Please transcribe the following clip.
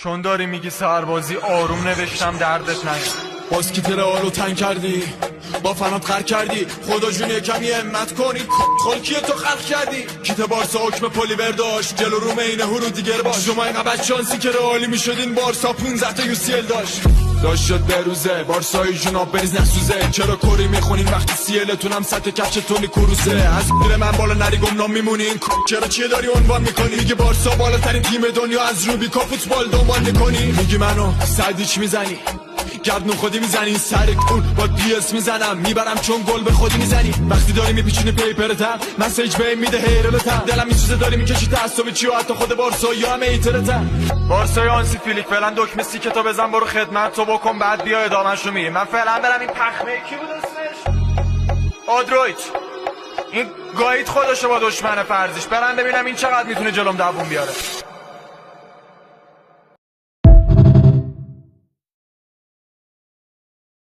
چون داری میگی سربازی آروم نوشتم دردت نیاد. باز کی ترالو تنگ کردی با فنات خر کردی خدا جون کمی همت کنی خلکی تو خلق کردی کیت بارسا حکم پلی برداشت جلو رو مینه هرو دیگر باش شما اینقدر شانسی که رئالی میشدین بارسا 15 تا UCL داشت شد به روزه بارسای جناب بریز نسوزه چرا کوری میخونین وقتی CLتونم سطح کفش تونی کروزه از دیر من بالا نری گمنام میمونین چرا چیه داری عنوان میکنی میگه بارسا بالاترین تیم دنیا از روبیکا فوتبال دنبال میکنی میگی منو سدیچ میزنی گردنون خودی میزنی سر کون با DS میزنم میبرم چون گل به خودی میزنی وقتی داری میپیچونی پیپرتم مسیج به میده هیرلتم دلم میسوزه داری میکشی تعصب چی و حتی خود بارسا یا هم ایترتم بارسای آنسی فیلیک فعلا دکمه سیکتو بزن برو خدمت تو بکن بعد بیا ادامه‌شو میگیم. من فعلا برم این پخمه کی بود اسمش آدرویت این گایید خودشو با دشمن فرضیش برم ببینم این چقدر میتونه جلوم دووم بیاره.